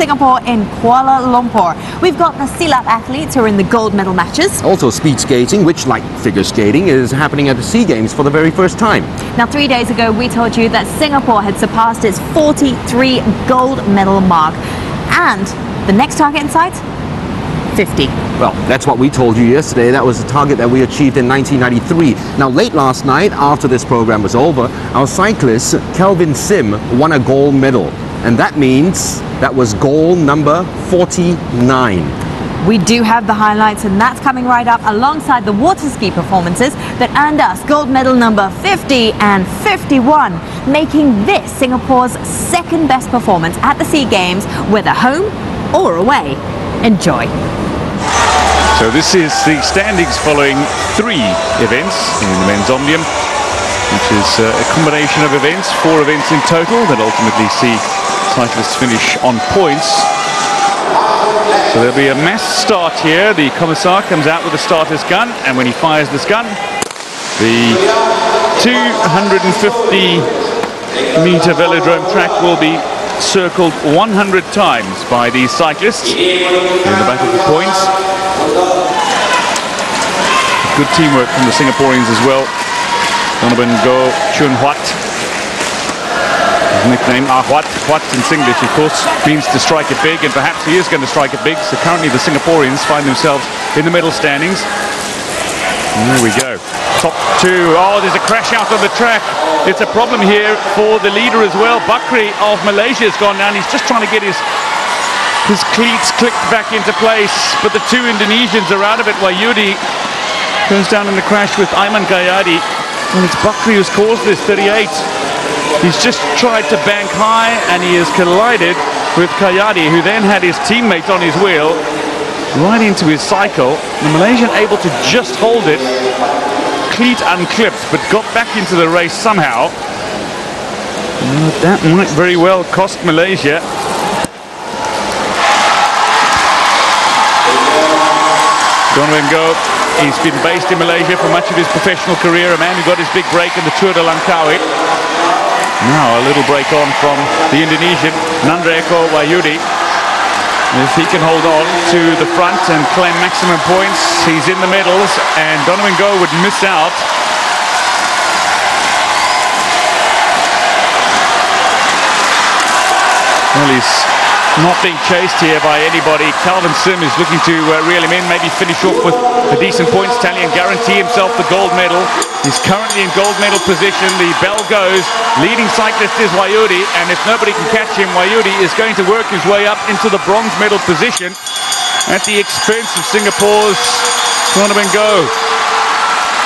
Singapore in Kuala Lumpur. We've got the Silat athletes who are in the gold medal matches. Also speed skating, which, like figure skating, is happening at the SEA Games for the very first time. Now, 3 days ago, we told you that Singapore had surpassed its 43 gold medal mark. And the next target in sight? 50. Well, that's what we told you yesterday. That was the target that we achieved in 1993. Now, late last night, after this program was over, our cyclist, Kelvin Sim, won a gold medal. And that means that was goal number 49. We do have the highlights, and that's coming right up alongside the water ski performances that earned us gold medal number 50 and 51, making this Singapore's second best performance at the SEA Games, whether home or away. Enjoy. So this is the standings following 3 events in the men's omnium, which is a combination of events, 4 events in total, that ultimately see cyclists finish on points. So there'll be a mass start here. The Commissar comes out with a starter's gun, and when he fires this gun, the 250-meter velodrome track will be circled 100 times by these cyclists in the battle for points. Good teamwork from the Singaporeans as well. Donovan Go Chun Huat. His nickname Huat. Huat in Singlish, of course, means to strike it big, and perhaps he is going to strike it big. So currently the Singaporeans find themselves in the medal standings. And there we go. Top 2. Oh, there's a crash out on the track. It's a problem here for the leader as well. Bakri of Malaysia has gone down. He's just trying to get his cleats clicked back into place. But the 2 Indonesians are out of it. Wahyudi goes down in the crash with Aiman Kayadi. And it's Bakri who's caused this, 38. He's just tried to bank high, and he has collided with Kayadi, who then had his teammate on his wheel right into his cycle. The Malaysian able to just hold it, cleat unclipped, but got back into the race somehow. That might very well cost Malaysia. Donovan Go, he's been based in Malaysia for much of his professional career, a man who got his big break in the Tour de Langkawi. Now a little break on from the Indonesian, Nandreko Wahyudi. If he can hold on to the front and claim maximum points, he's in the medals, and Donovan Go would miss out. Well, he's not being chased here by anybody. Calvin Sim is looking to reel him in, maybe finish off with a decent points tally and guarantee himself the gold medal. He's currently in gold medal position. The bell goes. Leading cyclist is Wahyudi, and if nobody can catch him, Wahyudi is going to work his way up into the bronze medal position at the expense of Singapore's Donovan Go.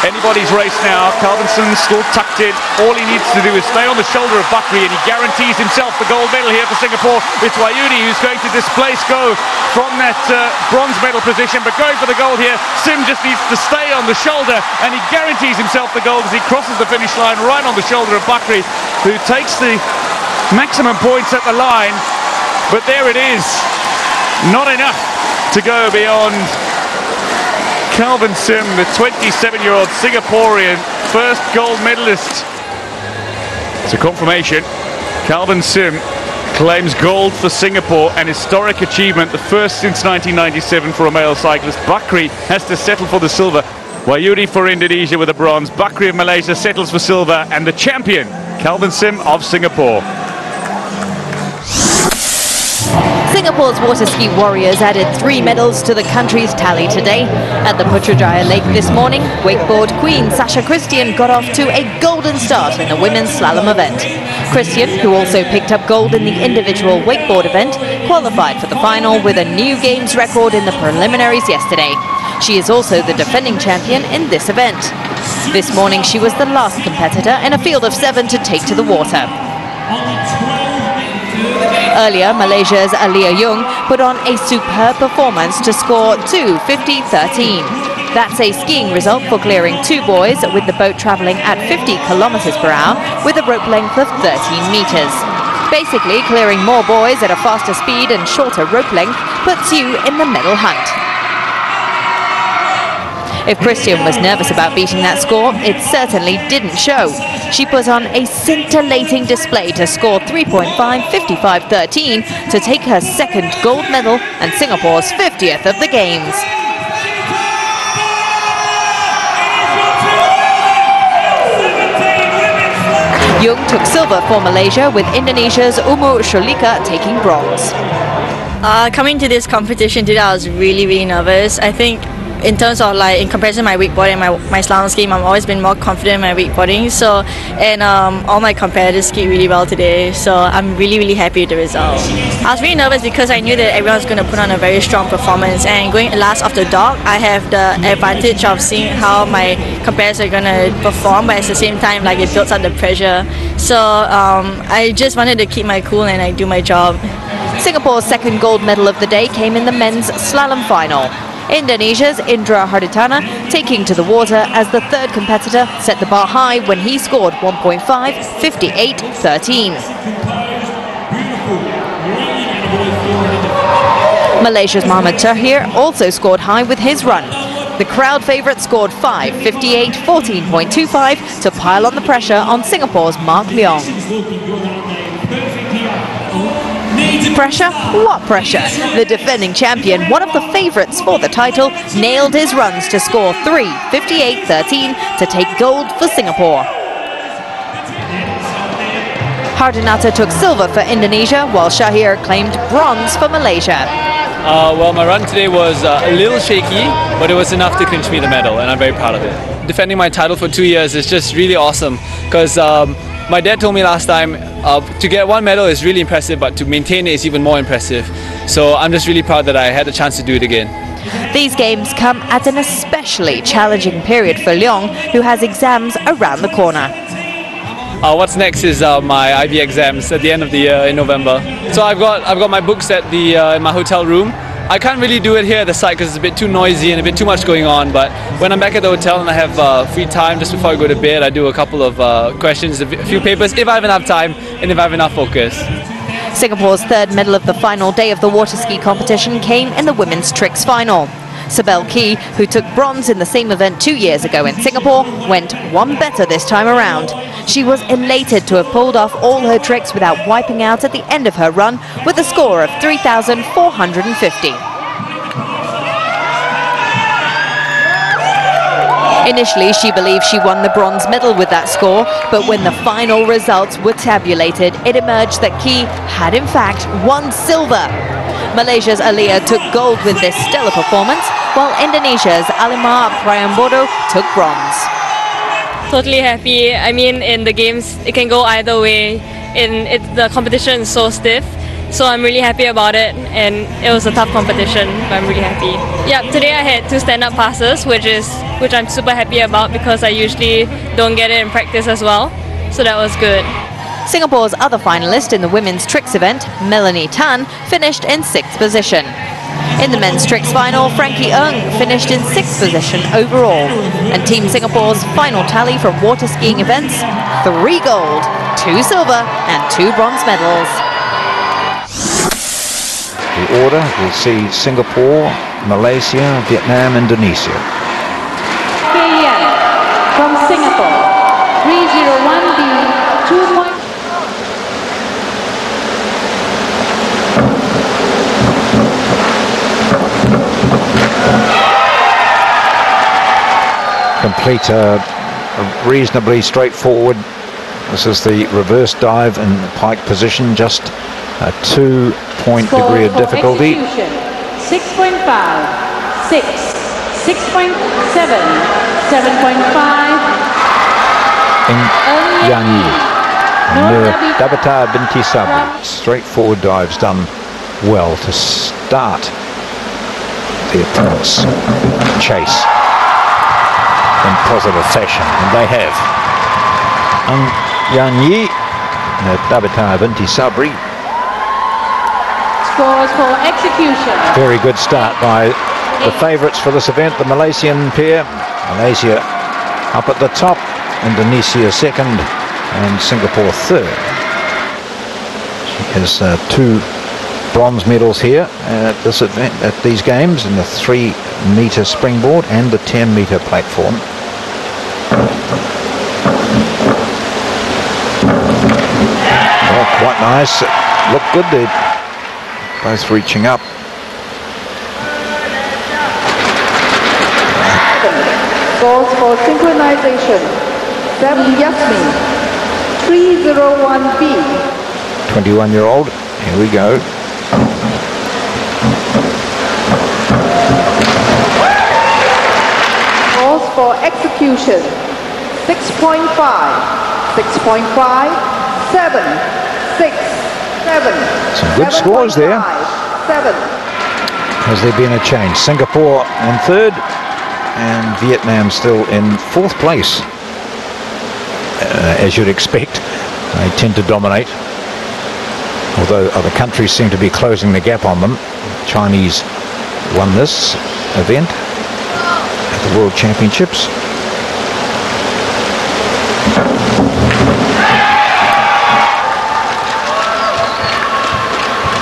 Anybody's race now. Calvinson still tucked in. All he needs to do is stay on the shoulder of Bakri, and he guarantees himself the gold medal here for Singapore. It's Wahyudi who's going to displace Go from that bronze medal position, but going for the gold here. Sim just needs to stay on the shoulder, and he guarantees himself the gold as he crosses the finish line right on the shoulder of Bakri, who takes the maximum points at the line. But there it is. Not enough to go beyond Kelvin Sim, the 27-year-old Singaporean first gold medalist. It's a confirmation. Kelvin Sim claims gold for Singapore, an historic achievement, the first since 1997 for a male cyclist. Bakri has to settle for the silver. Wahyudi for Indonesia with a bronze. Bakri of Malaysia settles for silver, and the champion, Kelvin Sim of Singapore. Singapore's water ski warriors added 3 medals to the country's tally today. At the Putrajaya Lake this morning, wakeboard queen Sasha Christian got off to a golden start in the women's slalom event. Christian, who also picked up gold in the individual wakeboard event, qualified for the final with a new games record in the preliminaries yesterday. She is also the defending champion in this event. This morning she was the last competitor in a field of 7 to take to the water. Earlier, Malaysia's Alia Jung put on a superb performance to score 2:50.13. That's a skiing result for clearing 2 boys with the boat travelling at 50 kilometers per hour with a rope length of 13 meters. Basically, clearing more boys at a faster speed and shorter rope length puts you in the medal hunt. If Christian was nervous about beating that score, it certainly didn't show. She put on a scintillating display to score 3.5, 55-13 to take her second gold medal and Singapore's 50th of the Games. Jung took silver for Malaysia, with Indonesia's Umu Sholika taking bronze. Coming to this competition today, I was really nervous. I think in terms of in comparison to my wakeboarding and my slalom skiing, I've always been more confident in my wakeboarding. So, and all my competitors skied really well today. So I'm really happy with the result. I was really nervous because I knew that everyone was going to put on a very strong performance. And going last off the dock, I have the advantage of seeing how my competitors are going to perform, but at the same time, it builds up the pressure. So I just wanted to keep my cool and do my job. Singapore's second gold medal of the day came in the men's slalom final. Indonesia's Indra Harditana taking to the water as the third competitor set the bar high when he scored 1.5, 58-13. Malaysia's Muhammad Tahir also scored high with his run. The crowd favourite scored 5, 58, 14.25 to pile on the pressure on Singapore's Mark Leong. Pressure? What pressure? The defending champion, one of the favourites for the title, nailed his runs to score 3, 58-13 to take gold for Singapore. Hardinata took silver for Indonesia, while Shahir claimed bronze for Malaysia. Well, my run today was a little shaky, but it was enough to clinch me the medal, and I'm very proud of it. Defending my title for 2 years is just really awesome, because my dad told me last time to get one medal is really impressive, but to maintain it is even more impressive. So I'm just really proud that I had the chance to do it again. These games come at an especially challenging period for Leong, who has exams around the corner. What's next is my IB exams at the end of the year in November. So I've got my books at the in my hotel room. I can't really do it here at the site because it's a bit too noisy and a bit too much going on, but when I'm back at the hotel and I have free time just before I go to bed, I do a couple of questions, a few papers, if I have enough time and if I have enough focus. Singapore's third medal of the final day of the water ski competition came in the women's tricks final. Sibel Key, who took bronze in the same event 2 years ago in Singapore, went one better this time around. She was elated to have pulled off all her tricks without wiping out at the end of her run with a score of 3,450. Initially, she believed she won the bronze medal with that score, but when the final results were tabulated, it emerged that Key had in fact won silver. Malaysia's Alia took gold with this stellar performance, while Indonesia's Alimar Prayambodo took bronze. Totally happy. I mean, in the games, it can go either way. The competition is so stiff, so I'm really happy about it. And it was a tough competition, but I'm really happy. Yeah, today I had 2 stand-up passes, which I'm super happy about because I usually don't get it in practice as well. So that was good. Singapore's other finalist in the women's tricks event, Melanie Tan, finished in 6th position. In the men's tricks final, Frankie Ng finished in 6th position overall. And Team Singapore's final tally from water skiing events, 3 gold, 2 silver and 2 bronze medals. The order will see Singapore, Malaysia, Vietnam, Indonesia. KM from Singapore, 301B, 2. Complete reasonably straightforward. This is the reverse dive in the pike position, just a 2-point degree of difficulty. 6.5, 6, 6.7, 7.5. Yang Yi, Nur Dabata Binti Sabri. Straightforward dives done well to start the opponent's chase in positive fashion, and they have. Yang Yi, Nur Dabata Binti Sabri. Scores for execution. Very good start by the favourites for this event, the Malaysian pair. Malaysia up at the top, Indonesia second, and Singapore third. She has 2 bronze medals here at this event, at these games, in the 3-metre springboard and the 10-metre platform. Oh, quite nice. Looked good there. Both reaching up. Scores for synchronization. 7 Yasmin, 301B. 21-year-old. Here we go. Scores for execution. 6.5, 6.5, 7, 6, 7. Some good scores there. 7. Has there been a change? Singapore in third and Vietnam still in fourth place. As you'd expect, they tend to dominate, although other countries seem to be closing the gap on them. Chinese won this event at the World Championships.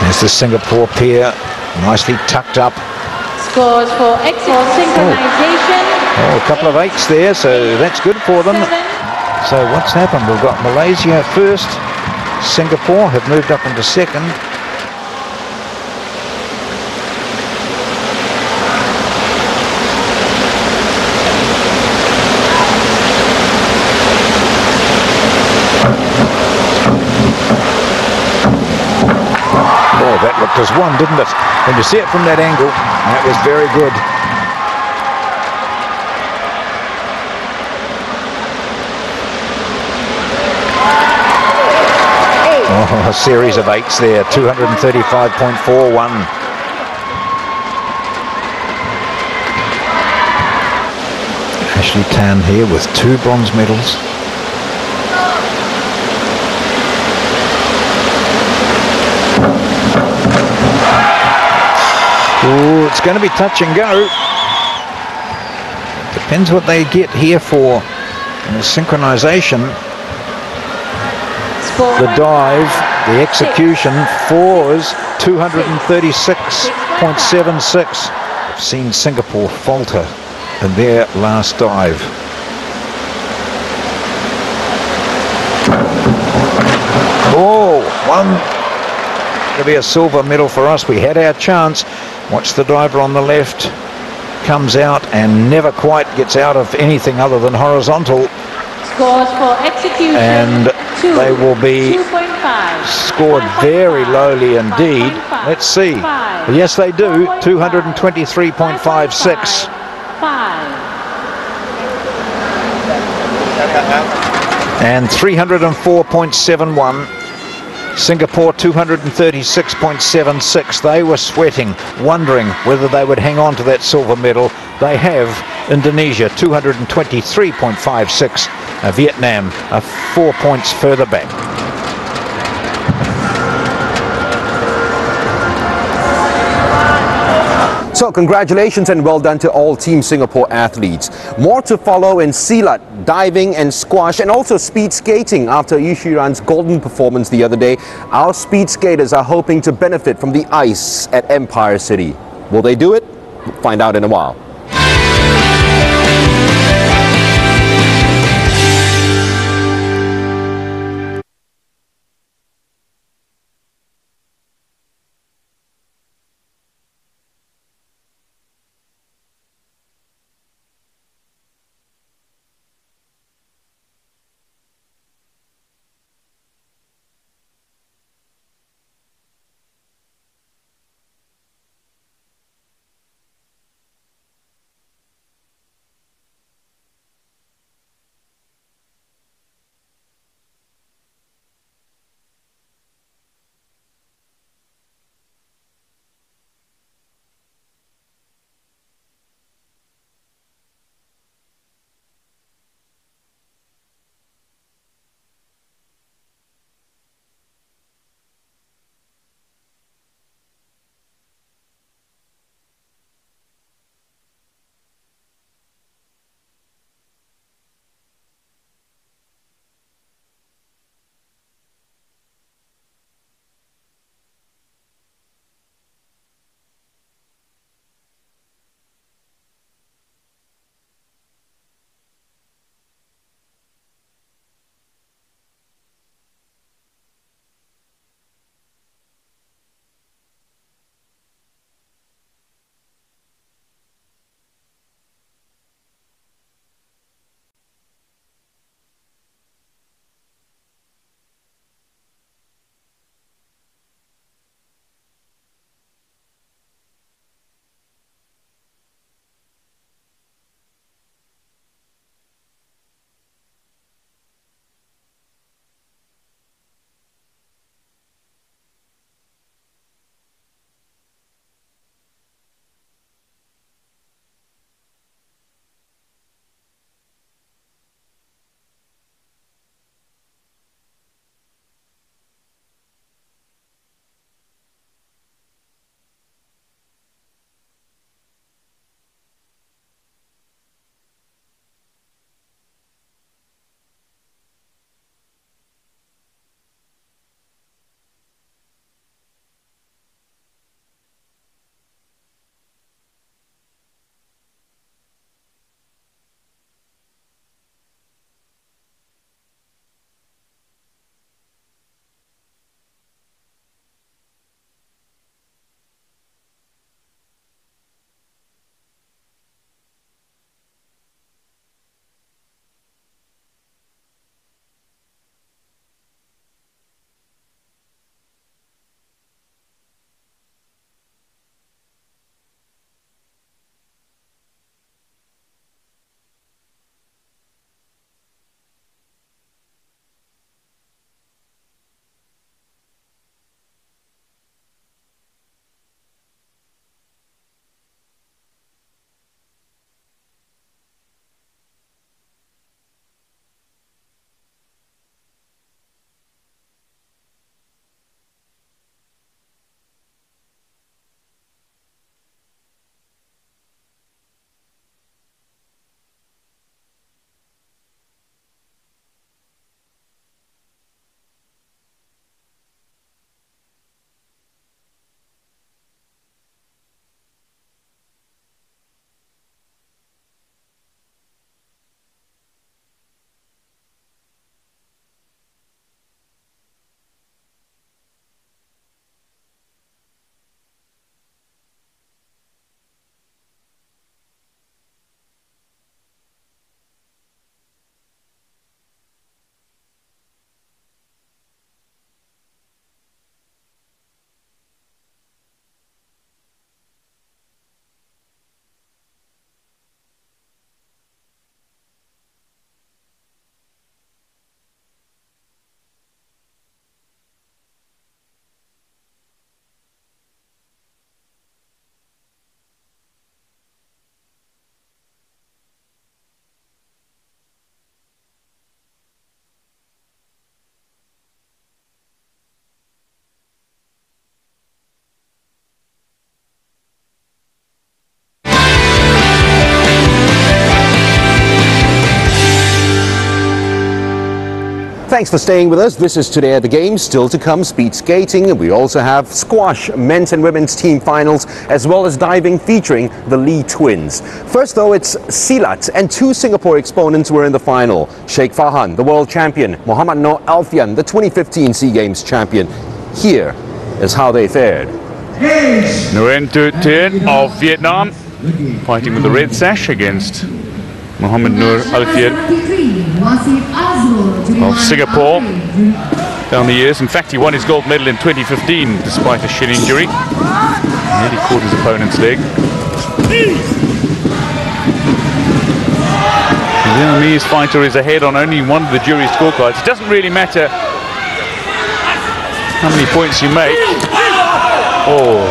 There's the Singapore pair, nicely tucked up. Scores for synchronization. Oh, a couple of 8s there, so that's good for them. 7. So what's happened? We've got Malaysia first, Singapore have moved up into second. Oh, that looked as one, didn't it? When you see it from that angle, that was very good. Oh, a series of 8s there, 235.41. Ashley Tan here with 2 bronze medals. Oh, it's going to be touch and go. Depends what they get here for synchronization. The dive, the execution, 4s, 236.76. I've seen Singapore falter in their last dive. Oh, one. It'll be a silver medal for us. We had our chance. Watch the diver on the left. Comes out and never quite gets out of anything other than horizontal. Scores for execution. And they will be 2.5. scored very lowly indeed. Let's see. Yes, they do. 223.56. 5. And 304.71. Singapore 236.76. They were sweating, wondering whether they would hang on to that silver medal. They have. Indonesia 223.56. Vietnam are 4 points further back. So congratulations and well done to all Team Singapore athletes. More to follow in silat, diving and squash, and also speed skating after Yushiran's golden performance the other day. Our speed skaters are hoping to benefit from the ice at Empire City. Will they do it? We'll find out in a while. Thanks for staying with us. This is Today at the Games. Still to come, speed skating. We also have squash, men's and women's team finals, as well as diving featuring the Lee twins. First though, it's Silat, and two Singapore exponents were in the final. Sheikh Farhan, the world champion, Muhammad Noor Alfian, the 2015 SEA Games champion. Here is how they fared. Nguyen Tu Tien of Vietnam fighting with the red sash against Muhammad Noor Alfian of Singapore down the years. In fact, he won his gold medal in 2015 despite a shin injury. Nearly caught his opponent's leg. The Vietnamese fighter is ahead on only one of the jury scorecards. It doesn't really matter how many points you make. Oh,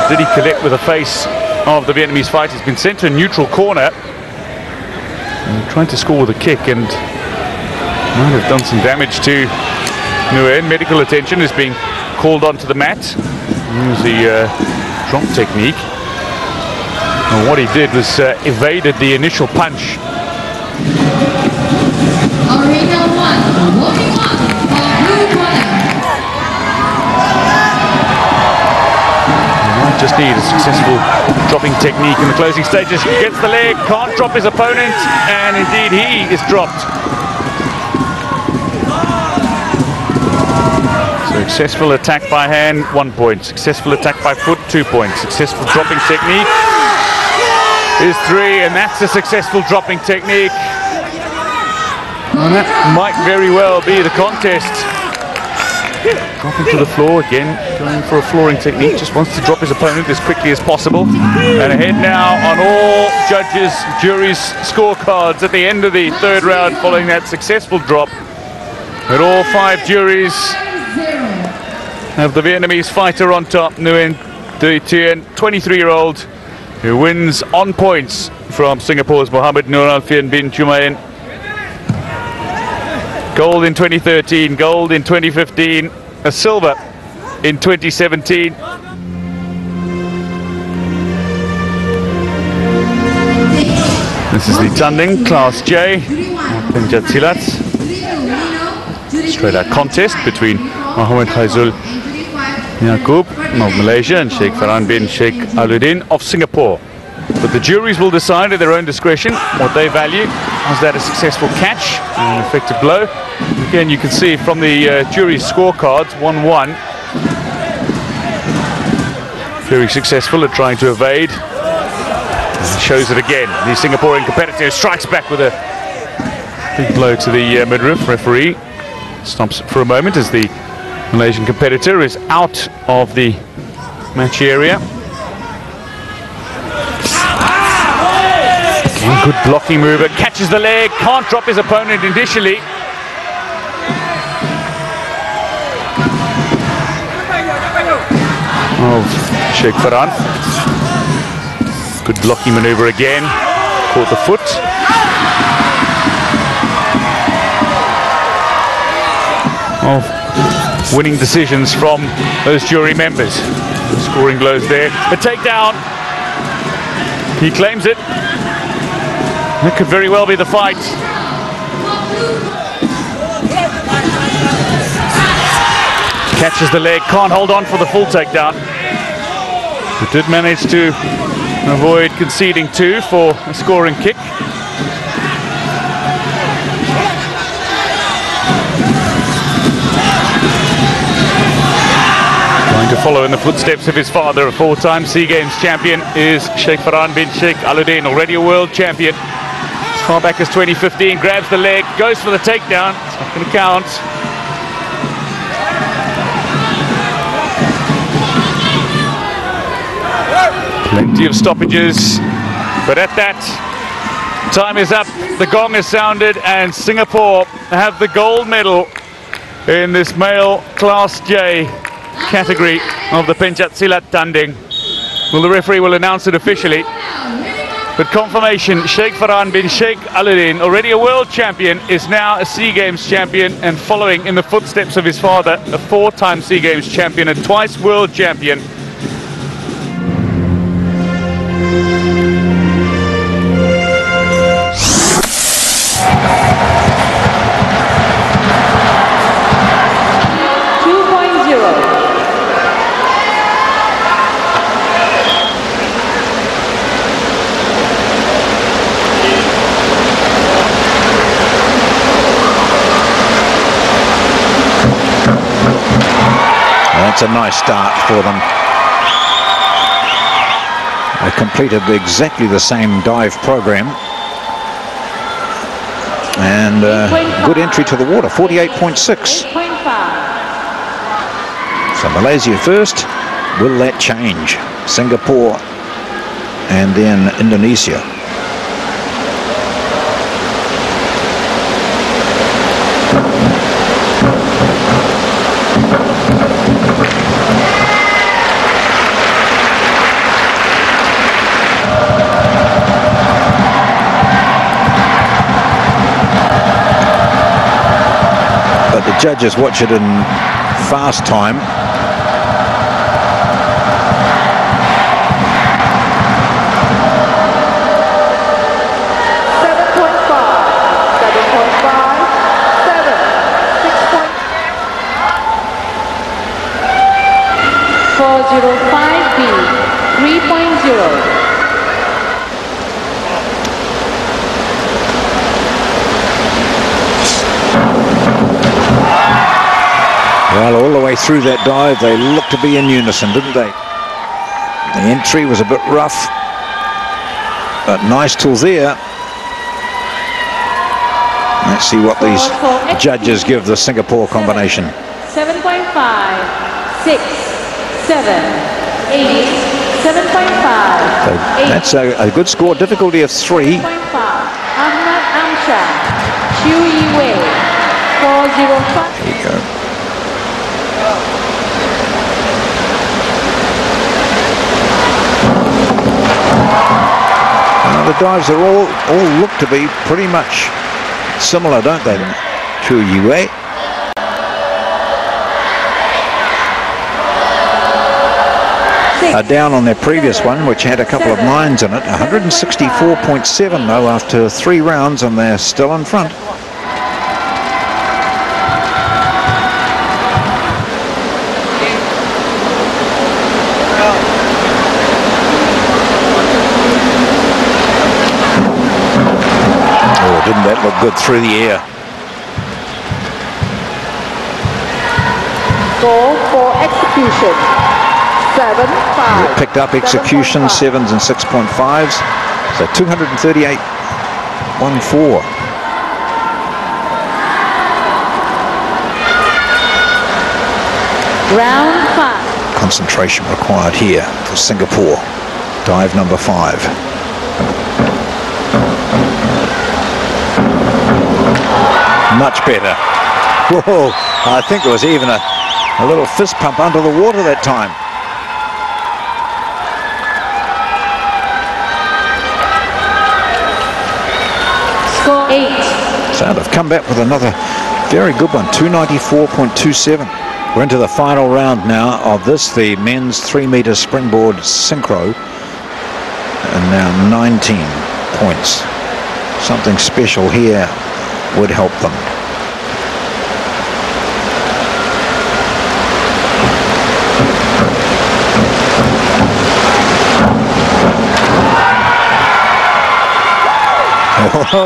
did he collect with the face of the Vietnamese fighter? He's been sent to a neutral corner. Trying to score with a kick and might have done some damage to Nguyen. Medical attention is being called onto the mat. Use the drop technique. And what he did was evaded the initial punch. Just need a successful dropping technique in the closing stages. Gets the leg, can't drop his opponent, and indeed he is dropped. Successful attack by hand, 1 point. Successful attack by foot, 2 points. Successful dropping technique is 3, and that's a successful dropping technique. And that might very well be the contest. Dropping to the floor again, going for a flooring technique, just wants to drop his opponent as quickly as possible. And ahead now on all judges, juries' scorecards at the end of the third round following that successful drop. And all 5 juries have the Vietnamese fighter on top, Nguyen Tu Tien, 23-year-old, who wins on points from Singapore's Muhammad Noor Alfian bin Jumain. Gold in 2013, gold in 2015, a silver in 2017. This is the Tanding Class J, Penchat Silat. Straight out contest between Mohamed Faizul Yaqub of Malaysia and Sheikh Farhan bin Sheikh Aluddin of Singapore. But the juries will decide at their own discretion what they value. Was that a successful catch, an effective blow? Again, you can see from the jury's scorecards, 1-1. Very successful at trying to evade. And shows it again. The Singaporean competitor strikes back with a big blow to the midriff. Referee stops it for a moment as the Malaysian competitor is out of the match area. Good blocking mover, catches the leg, can't drop his opponent initially. Of Sheikh Farhan. Good blocking maneuver again, caught the foot. Of winning decisions from those jury members. Scoring blows there. The takedown. He claims it. That could very well be the fight. Catches the leg, can't hold on for the full takedown. But did manage to avoid conceding 2 for a scoring kick. Trying to follow in the footsteps of his father, a 4-time SEA Games champion, is Sheikh Farhan bin Sheikh Aluddin, already a world champion. As far back as 2015, grabs the leg, goes for the takedown. It's not going to count. Plenty of stoppages, but at that, time is up. The gong is sounded, and Singapore have the gold medal in this male Class J category of the Penchat Silat Tanding. Well, the referee will announce it officially. But confirmation, Sheikh Farhan bin Sheikh Aluddin, already a world champion, is now a SEA Games champion and following in the footsteps of his father, a 4-time SEA Games champion and twice world champion. That's a nice start for them. They completed exactly the same dive program. And good entry to the water, 48.6. So Malaysia first. Will that change? Singapore and then Indonesia. But the judges watch it in fast time. Well, all the way through that dive, they looked to be in unison, didn't they? The entry was a bit rough, but nice till there. Let's see what these judges give the Singapore combination. 7.5, 6, 7, 8, 7.5. So that's a good score. Difficulty of 3. Ahmad Amshad, Chiu Yiwei, 405. There you go. The dives are all look to be pretty much similar, don't they? Chiu Yiwei. Down on their previous one, which had a couple of 9s in it. 164.7 though after 3 rounds, and they're still in front. Oh, didn't that look good through the air? Goal for execution. 7, 5. Picked up execution, 7s and 6.5s. So 238.14. Round 5. Concentration required here for Singapore. Dive number 5. Much better. Whoa, I think there was even a little fist pump under the water that time. Score 8. So they've come back with another very good one, 294.27. We're into the final round now of this, the men's 3-meter springboard synchro. And now 19 points. Something special here would help them.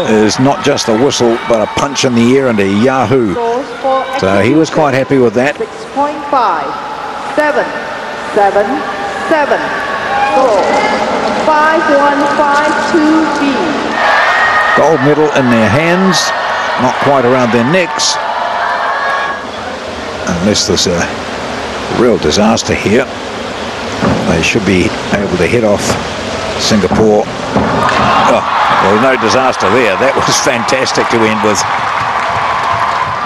Is not just a whistle, but a punch in the air and a yahoo. So he was quite happy with that. 6.5, 7, 7, 7. Score 5152B. Gold medal in their hands, not quite around their necks. Unless there's a real disaster here, they should be able to head off Singapore. Oh, well, no disaster there. That was fantastic to end with.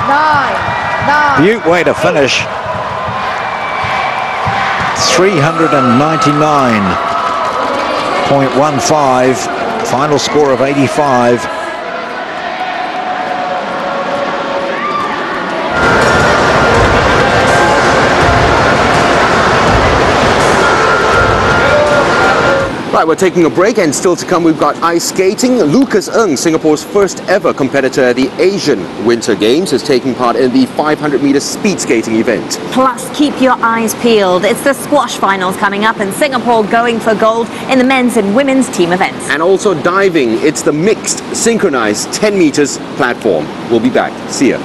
9, 9. Beaut way to finish. 399.15. Final score of 85. Right, we're taking a break, and still to come we've got ice skating. Lucas Ng, Singapore's first ever competitor at the Asian Winter Games, is taking part in the 500-meter speed skating event. Plus, keep your eyes peeled. It's the squash finals coming up, and Singapore going for gold in the men's and women's team events. And also diving. It's the mixed synchronized 10 meters platform. We'll be back. See ya.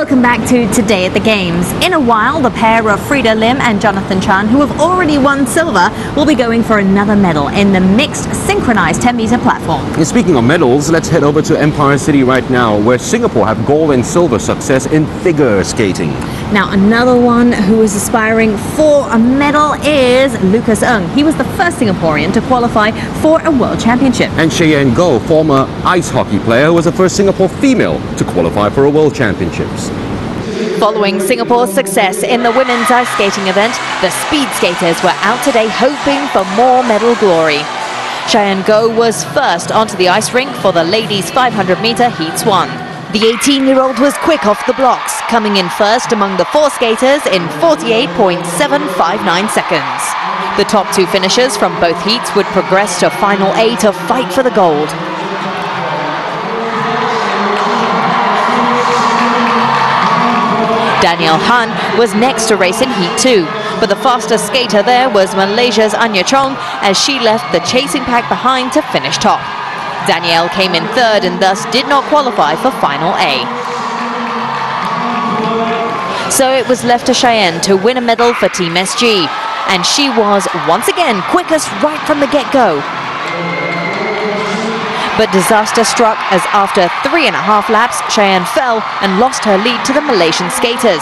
welcome back to Today at the Games. In a while, the pair of Frida Lim and Jonathan Chan, who have already won silver, will be going for another medal in the mixed synchronized 10-meter platform. And speaking of medals, let's head over to Empire City right now, where Singapore have gold and silver success in figure skating. Now, another one who is aspiring for a medal is Lucas Ng. He was the first Singaporean to qualify for a World Championship. And Cheyenne Goh, former ice hockey player, was the first Singapore female to qualify for a World Championships. Following Singapore's success in the women's ice skating event, the speed skaters were out today hoping for more medal glory. Cheyenne Goh was first onto the ice rink for the ladies' 500-meter heats 1. The 18-year-old was quick off the blocks, coming in first among the 4 skaters in 48.759 seconds. The top 2 finishers from both heats would progress to Final A to fight for the gold. Danielle Han was next to race in Heat 2, but the fastest skater there was Malaysia's Anya Chong as she left the chasing pack behind to finish top. Danielle came in third and thus did not qualify for Final A. So it was left to Cheyenne to win a medal for Team SG, and she was once again quickest right from the get-go. But disaster struck as after 3.5 laps, Cheyenne fell and lost her lead to the Malaysian skaters.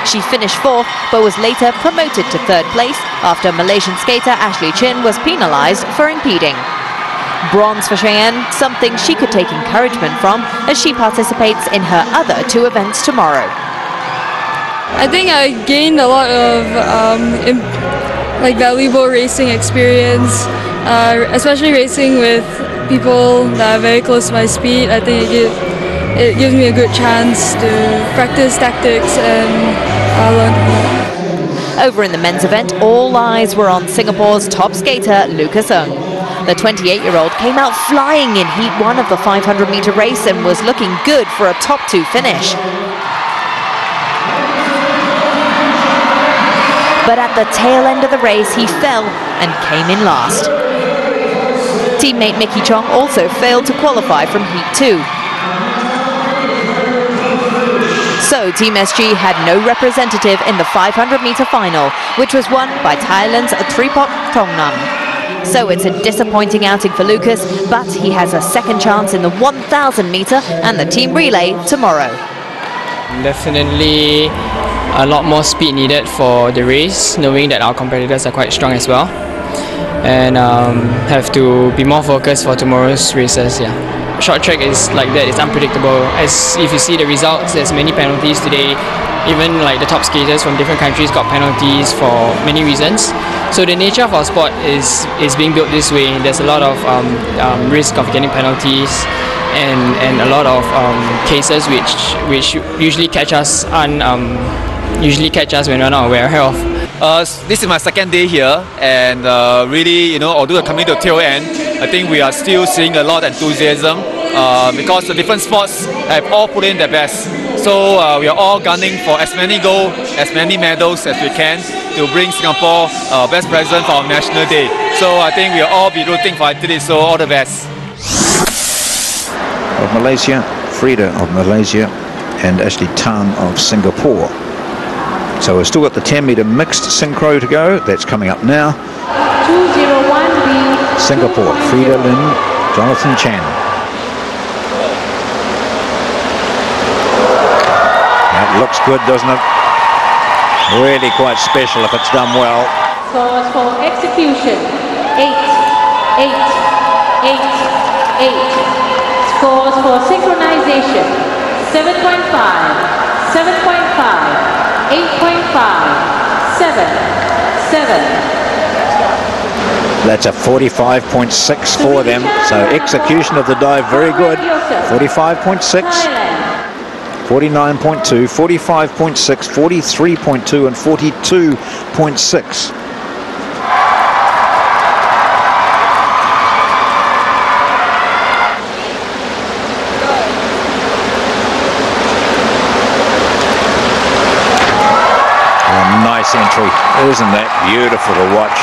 She finished 4th, but was later promoted to 3rd place after Malaysian skater Ashley Chin was penalised for impeding. Bronze for Cheyenne, something she could take encouragement from as she participates in her other 2 events tomorrow. I think I gained a lot of valuable racing experience, especially racing with people that are very close to my speed. I think it gives me a good chance to practice tactics and learn more. Over in the men's event, all eyes were on Singapore's top skater, Lucas Ng. The 28-year-old came out flying in Heat 1 of the 500-meter race and was looking good for a top 2 finish. But at the tail end of the race, he fell and came in last. Teammate Mickey Chong also failed to qualify from Heat 2. So Team SG had no representative in the 500-meter final, which was won by Thailand's Tripok Thongnam. So it's a disappointing outing for Lucas, but he has a second chance in the 1,000-meter and the team relay tomorrow. Definitely a lot more speed needed for the race, knowing that our competitors are quite strong as well. And have to be more focused for tomorrow's races. Yeah, short track is like that. It's unpredictable. As if you see the results, there's many penalties today. Even like the top skaters from different countries got penalties for many reasons. So the nature of our sport is being built this way. There's a lot of risk of getting penalties, and a lot of cases which usually catch us when we're not aware of. This is my second day here, and really, although we're coming to the tail end, I think we are still seeing a lot of enthusiasm because the different sports have all put in their best. So we are all gunning for as many gold, as many medals as we can to bring Singapore best present for our National Day. So I think we'll all be rooting for Italy, so all the best. Of Malaysia, Frida of Malaysia and Ashley Tan of Singapore. So we've still got the 10-meter mixed synchro to go. That's coming up now. 201B. Singapore, Frida Lim, Jonathan Chan. That looks good, doesn't it? Really quite special if it's done well. Scores for execution, 8, 8, 8. Scores for synchronization, 7.5, 7.5. 8.5, 7, 7. That's a 45.6 for them. So execution of the dive, very good. 45.6, 49.2, 45.6, 43.2 and 42.6. Entry, isn't that beautiful to watch?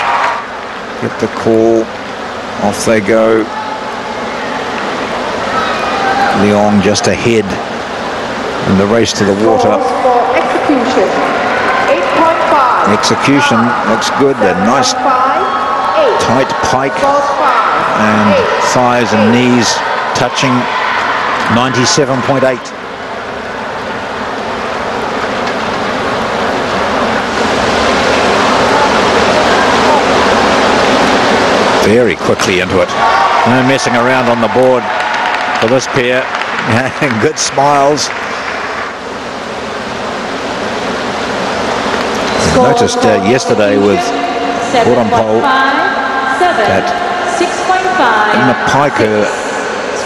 Get the call, off they go. Leong just ahead. in the race to the water. For execution, 8.5. Execution looks good. A nice tight pike and thighs and knees touching. 97.8. Very quickly into it. No messing around on the board for this pair. Good smiles. Noticed yesterday with Pole that in the piker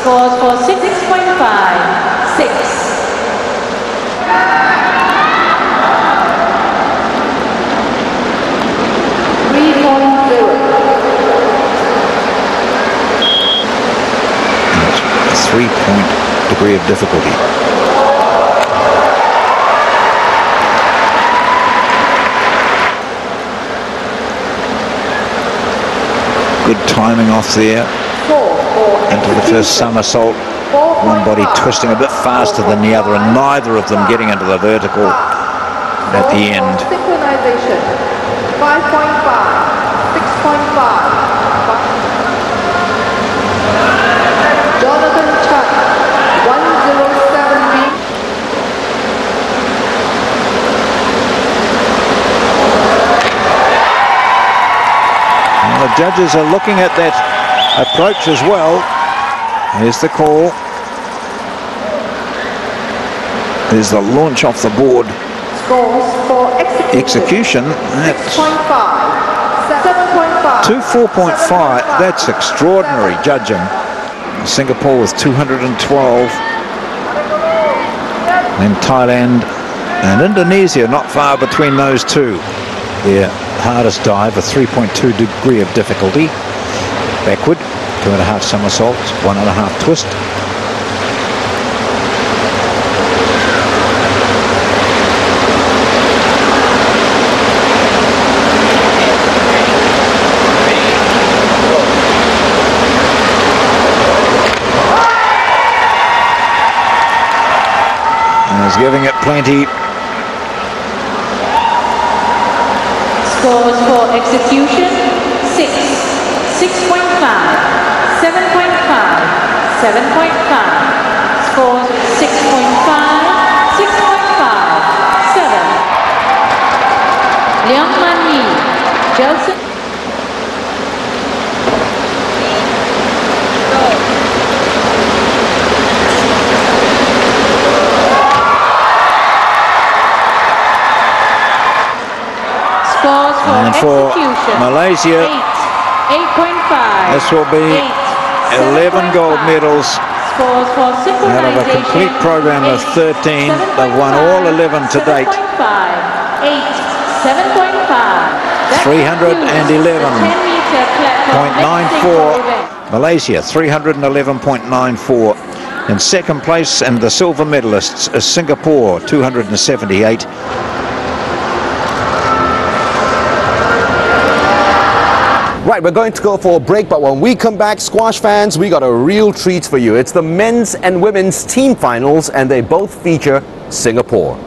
Scores for 6.5, 6. A 3-point degree of difficulty. Good timing off there. Into the first somersault. One body twisting a bit faster than the other, and neither of them getting into the vertical at the end. Synchronization, 5.5, 6.5. Jonathan Chuck, 107B. And the judges are looking at that approach as well. Here's the call. There's the launch off the board. Scores for Execution. That's 7.5. 2.4.5. That's extraordinary judging. Singapore with 212. Then Thailand and Indonesia not far between those two. Their hardest dive, a 3.2 degree of difficulty. Backward, 2.5 somersaults, 1.5 twist. And is giving it plenty. Scores for execution, 6, 6.5, 7.5, 7.5. Scores 6.5, 6.5, 7. Leong Man Yi, Jelson. And for Malaysia, 8.5. this will be 11 gold medals out of a complete program of 13. They've won all 11 to date. 311.94. Malaysia, 311.94. In second place, and the silver medalists is Singapore, 278. Right, we're going to go for a break, but when we come back, squash fans, we got a real treat for you. It's the men's and women's team finals, and they both feature Singapore.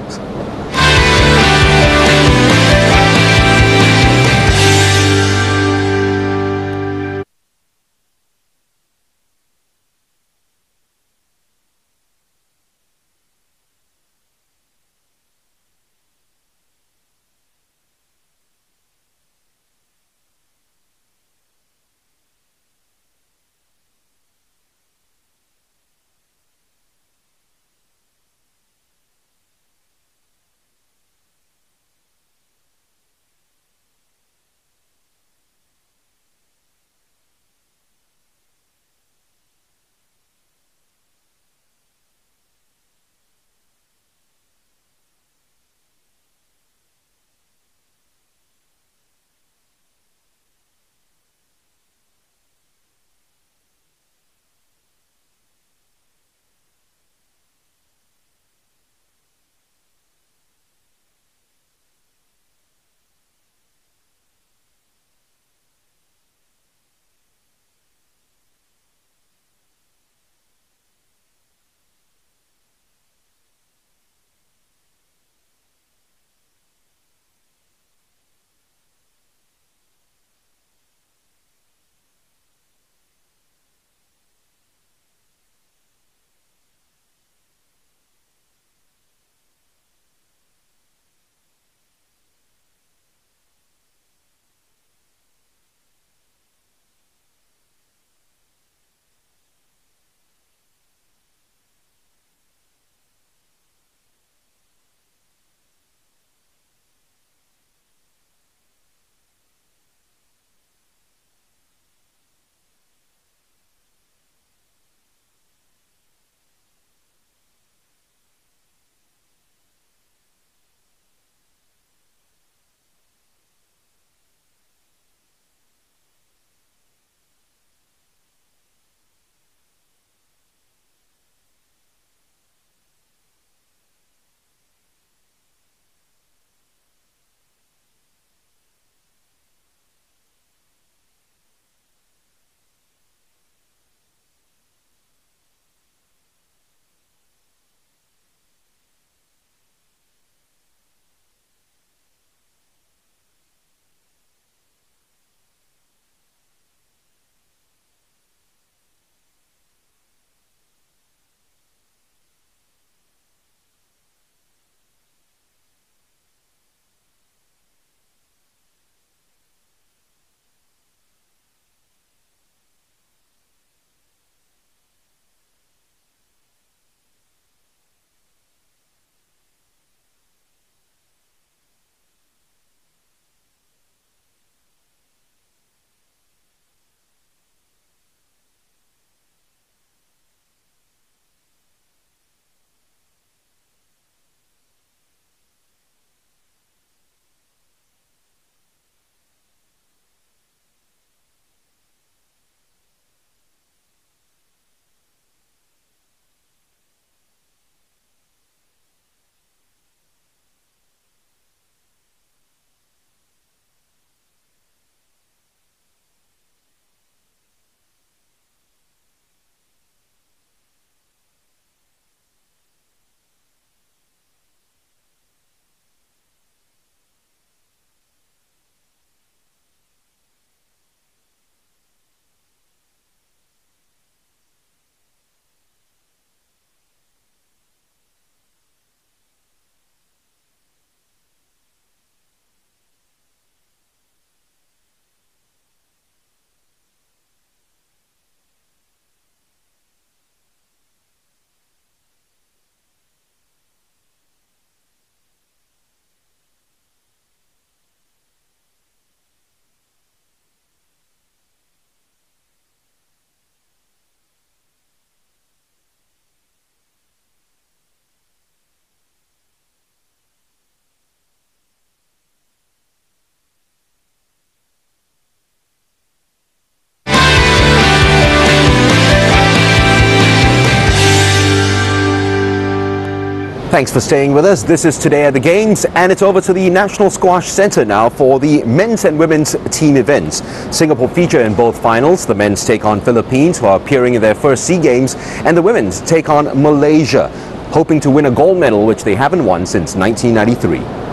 Thanks for staying with us. This is Today at the Games, and it's over to the National Squash Centre now for the men's and women's team events. Singapore feature in both finals. The men's take on Philippines, who are appearing in their first SEA Games, and the women's take on Malaysia, hoping to win a gold medal, which they haven't won since 1993.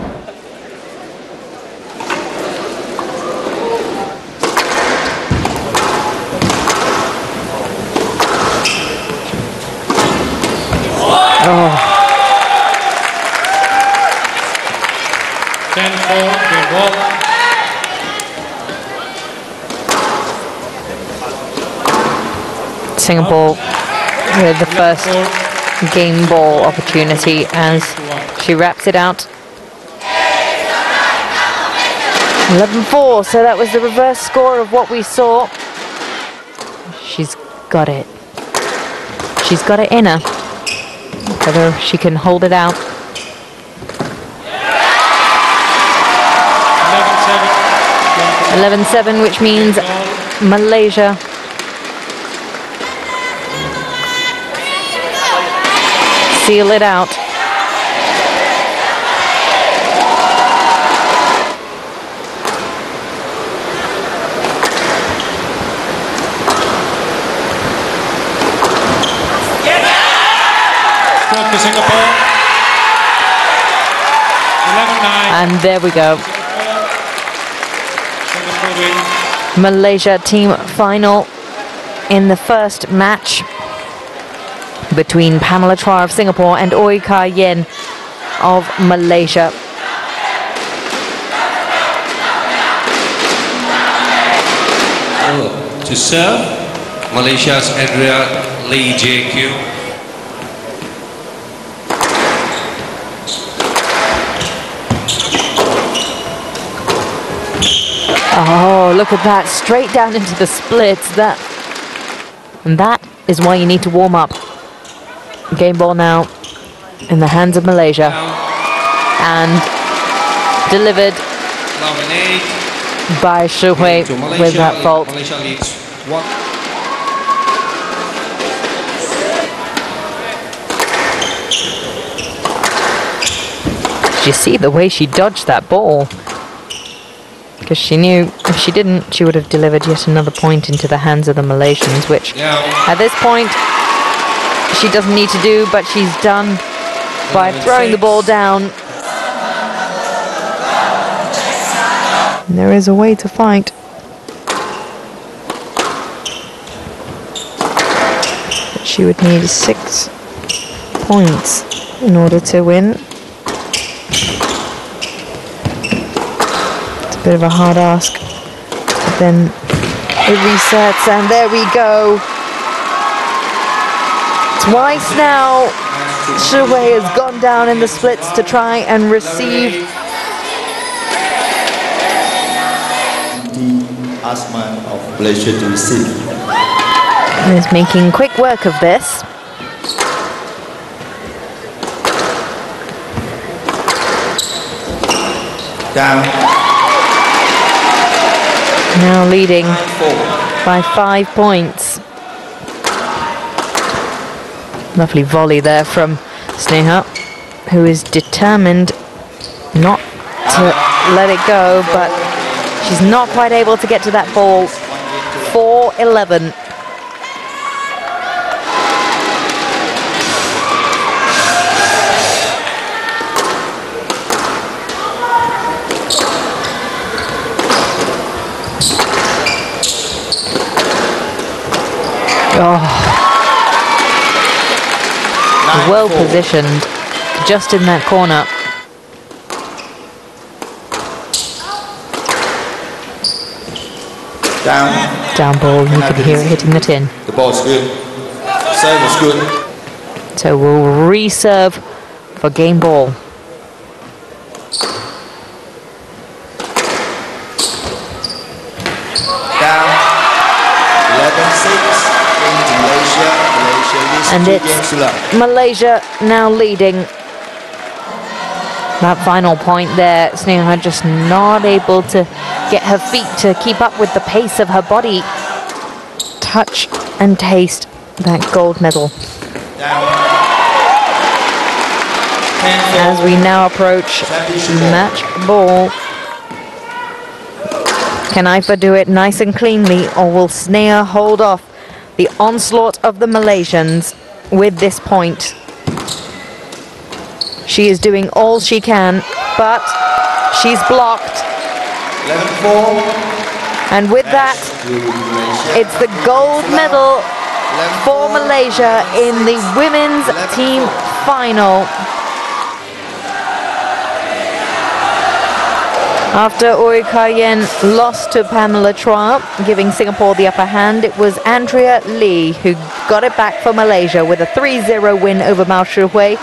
Singapore with the first game ball opportunity as she wraps it out. 11-4, so that was the reverse score of what we saw. She's got it. She's got it in her. Whether she can hold it out. 11-7, which means Malaysia seal it out. For Singapore. 11-9. And there we go. Malaysia team final in the first match between Pamela Chua of Singapore and Oi Ka Yen of Malaysia. To serve, Malaysia's Andrea Lee JQ. Oh, look at that, straight down into the splits. And that is why you need to warm up. Game ball now in the hands of Malaysia. And delivered by Shi Hui with that fault. Malaysia leads 1. Did you see the way she dodged that ball? Because she knew if she didn't, she would have delivered yet another point into the hands of the Malaysians, which at this point she doesn't need to do, but she's done by throwing the ball down. And there is a way to fight. But she would need 6 points in order to win. Bit of a hard ask, but then it resets, and there we go. Twice now, Shi Hui has gone down in the splits to try and receive. Asman of Malaysia to receive. And is making quick work of this. Down. Now leading by 5 points. Lovely volley there from Sneha, who is determined not to let it go, but she's not quite able to get to that ball. 4-11. Oh, well positioned, just in that corner. Down ball, you could hear it hitting the tin. The ball's good. Serve was good. So we'll reserve for game ball. Down. 11-6. And it's Malaysia now leading. That final point there, Sneha just not able to get her feet to keep up with the pace of her body. Touch and taste that gold medal. as we now approach match ball. Can Ifa do it nice and cleanly, or will Sneha hold off the onslaught of the Malaysians with this point? She is doing all she can, but she's blocked. 11-4. And with that, it's the gold medal for Malaysia in the women's team final. After Uri Kayen lost to Pamela Chua, giving Singapore the upper hand, it was Andrea Lee who got it back for Malaysia with a 3-0 win over Mao Shihui,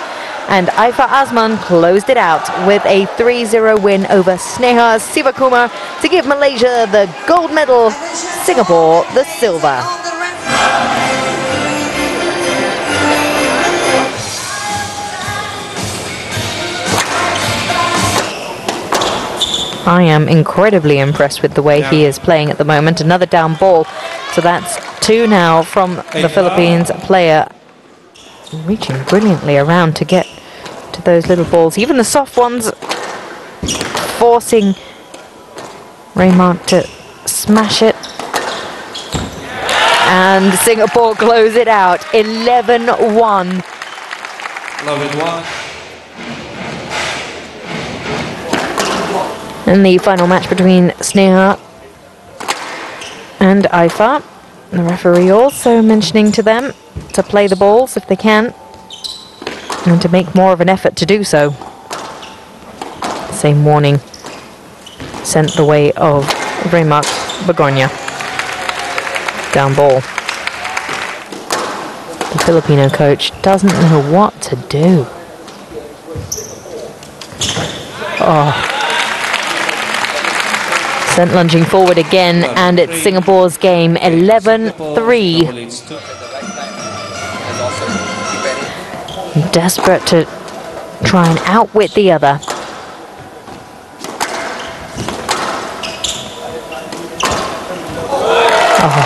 and Ifa Azman closed it out with a 3-0 win over Sneha Sivakumar to give Malaysia the gold medal, Singapore the silver. I am incredibly impressed with the way he is playing at the moment. Another down ball. So that's 2 now from the Philippines player. Reaching brilliantly around to get to those little balls. Even the soft ones forcing Raymond to smash it. And Singapore close it out. 11-1. 11-1. In the final match between Sneha and Ifa, the referee also mentioning to them to play the balls if they can and to make more of an effort to do so. Same warning sent the way of Remak Begonia. Down ball. The Filipino coach doesn't know what to do. Oh. Sent lunging forward again, and it's Singapore's game, 11-3. Desperate to try and outwit the other. Oh.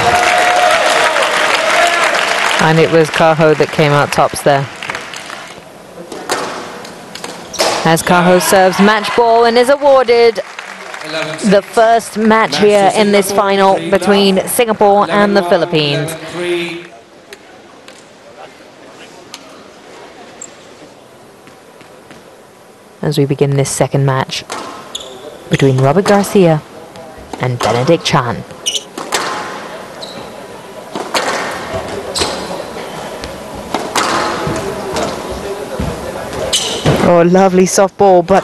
And it was Kaho that came out tops there. As Kaho serves match ball and is awarded the first match here in this final between Singapore and the Philippines. As we begin this second match between Robert Garcia and Benedict Chan. Oh, lovely soft ball, but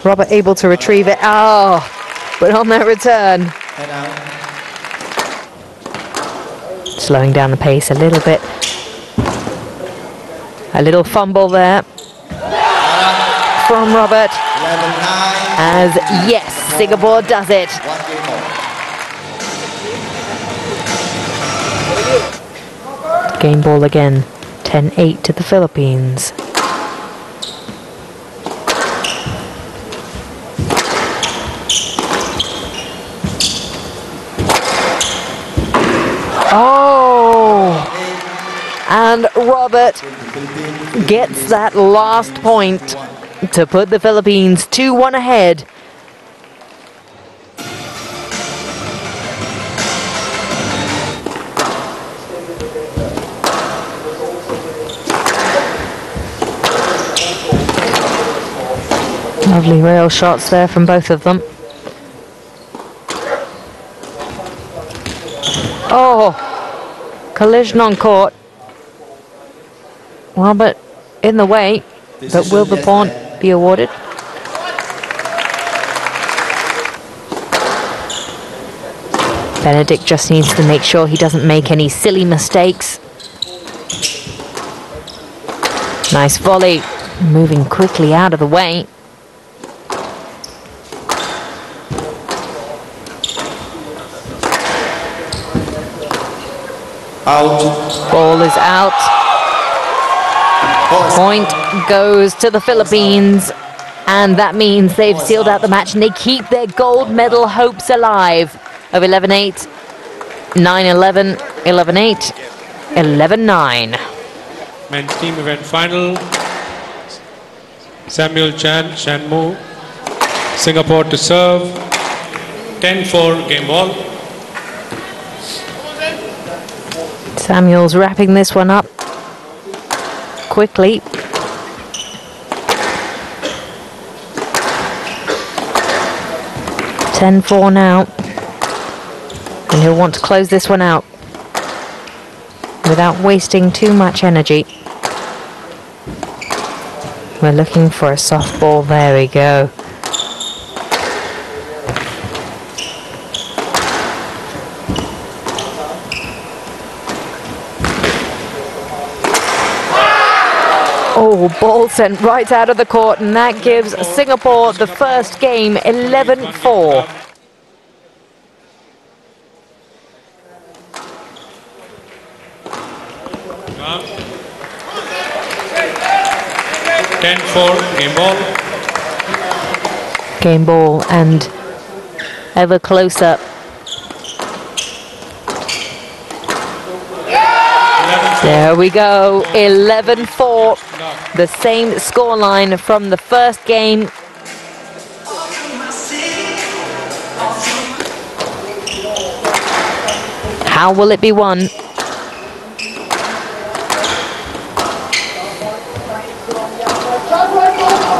Robert able to retrieve it. Oh, but on that return. Slowing down the pace a little bit. A little fumble there from Robert. As yes, Singapore does it. Game ball again. 10-8 to the Philippines. Oh, and Robert gets that last point to put the Philippines 2-1 ahead. Lovely rail shots there from both of them. Oh, collision on court. Robert in the way, but will the point be awarded? Benedict just needs to make sure he doesn't make any silly mistakes. Nice volley, moving quickly out of the way. Out. Ball is out. Point goes to the Philippines, and that means they've sealed out the match and they keep their gold medal hopes alive of 11-8, 9-11, 11-8, 11-9. Men's team event final. Samuel Chan, Shanmu. Singapore to serve. 10-4 game ball. Samuel's wrapping this one up quickly. (10-4) now, and he'll want to close this one out without wasting too much energy. We're looking for a soft ball. There we go. Oh, ball sent right out of the court, and that gives Singapore the first game, 11-4. Game ball. Game ball and ever closer. There we go, 11-4. The same scoreline from the first game. How will it be won?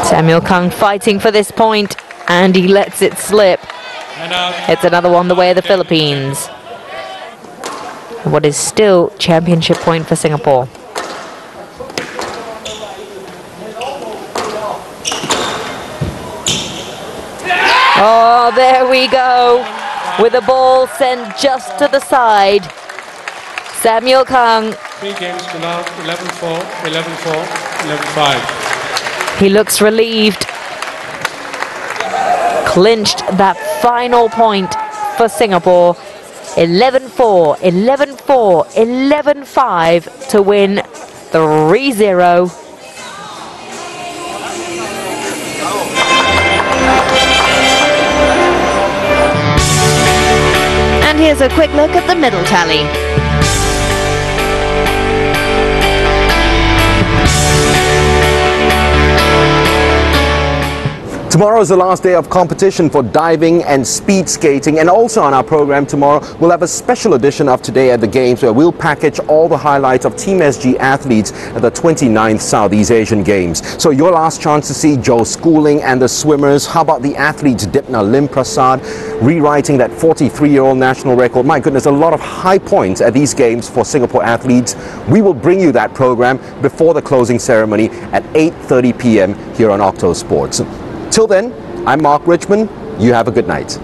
Samuel Kang fighting for this point, and he lets it slip. It's another one the way of the Philippines. What is still championship point for Singapore. Oh, there we go, with the ball sent just to the side. Samuel Kang. 3 games to love, 11-4, 11-4, 11-5. He looks relieved. Clinched that final point for Singapore. 11-4, 11-4, 11-5 to win 3-0. And here's a quick look at the medal tally. Tomorrow is the last day of competition for diving and speed skating, and also on our program tomorrow we'll have a special edition of Today at the Games where we'll package all the highlights of Team SG athletes at the 29th Southeast Asian Games. So your last chance to see Joe Schooling and the swimmers. How about the athletes Dipna Lim Prasad rewriting that 43-year-old national record? My goodness, a lot of high points at these games for Singapore athletes. We will bring you that program before the closing ceremony at 8:30 p.m. here on Octo Sports. Till then, I'm Mark Richmond. You have a good night.